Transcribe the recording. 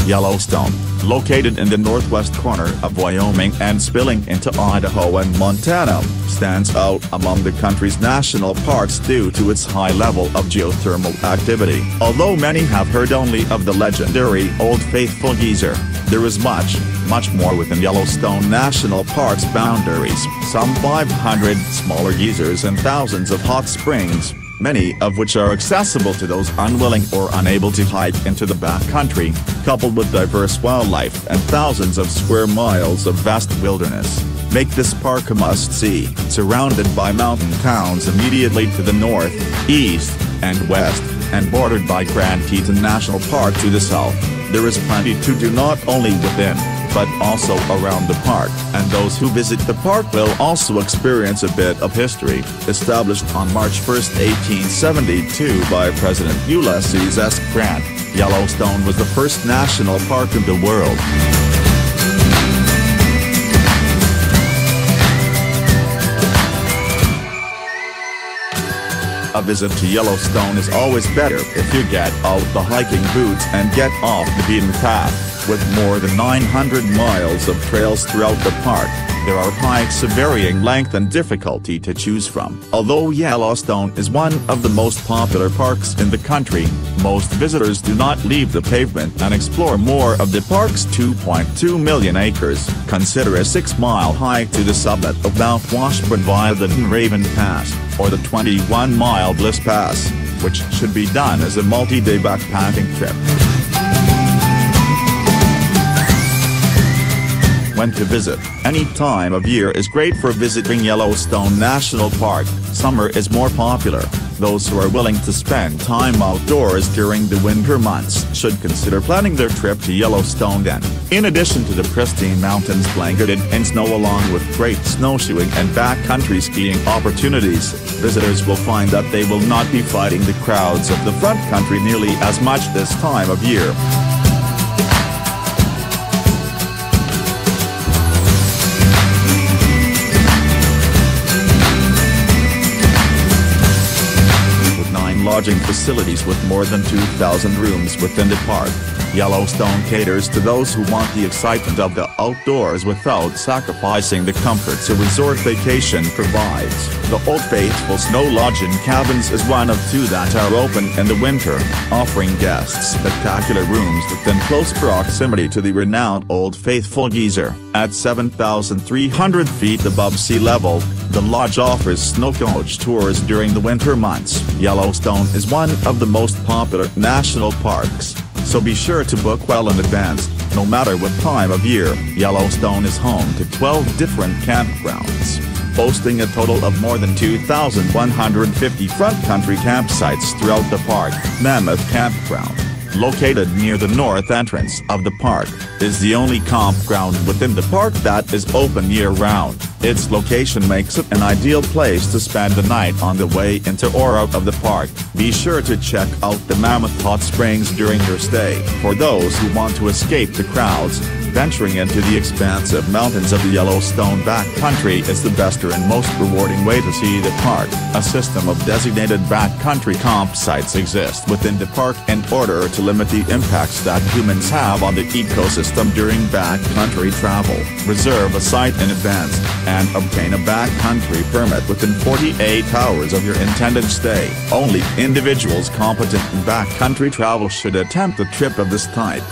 Yellowstone, located in the northwest corner of Wyoming and spilling into Idaho and Montana, stands out among the country's national parks due to its high level of geothermal activity. Although many have heard only of the legendary Old Faithful geyser, there is much more within Yellowstone National Park's boundaries. Some 500 smaller geysers and thousands of hot springs, many of which are accessible to those unwilling or unable to hike into the backcountry, coupled with diverse wildlife and thousands of square miles of vast wilderness, make this park a must-see. Surrounded by mountain towns immediately to the north, east, and west, and bordered by Grand Teton National Park to the south, there is plenty to do not only within, but also around the park, and those who visit the park will also experience a bit of history. Established on March 1, 1872 by President Ulysses S. Grant, Yellowstone was the first national park in the world. A visit to Yellowstone is always better if you get out the hiking boots and get off the beaten path. With more than 900 miles of trails throughout the park, there are hikes of varying length and difficulty to choose from. Although Yellowstone is one of the most popular parks in the country, most visitors do not leave the pavement and explore more of the park's 2.2 million acres. Consider a 6-mile hike to the summit of Mount Washburn via the Raven Pass, or the 21-mile Bliss Pass, which should be done as a multi-day backpacking trip. When to visit. Any time of year is great for visiting Yellowstone National Park. Summer is more popular. Those who are willing to spend time outdoors during the winter months should consider planning their trip to Yellowstone then. In addition to the pristine mountains blanketed in snow along with great snowshoeing and backcountry skiing opportunities, visitors will find that they will not be fighting the crowds of the front country nearly as much this time of year. Lodging facilities with more than 2,000 rooms within the park, Yellowstone caters to those who want the excitement of the outdoors without sacrificing the comforts a resort vacation provides. The Old Faithful Snow Lodge in Cabins is one of two that are open in the winter, offering guests spectacular rooms within close proximity to the renowned Old Faithful geyser. At 7,300 feet above sea level, the lodge offers snow coach tours during the winter months. Yellowstone is one of the most popular national parks, so be sure to book well in advance. No matter what time of year, Yellowstone is home to 12 different campgrounds, boasting a total of more than 2,150 front country campsites throughout the park. Mammoth Campground, located near the north entrance of the park, is the only campground within the park that is open year-round. Its location makes it an ideal place to spend the night on the way into or out of the park. Be sure to check out the Mammoth Hot Springs during your stay. For those who want to escape the crowds, venturing into the expansive mountains of the Yellowstone backcountry is the best and most rewarding way to see the park. A system of designated backcountry campsites exists within the park in order to limit the impacts that humans have on the ecosystem during backcountry travel. Reserve a site in advance and obtain a backcountry permit within 48 hours of your intended stay. Only individuals competent in backcountry travel should attempt a trip of this type.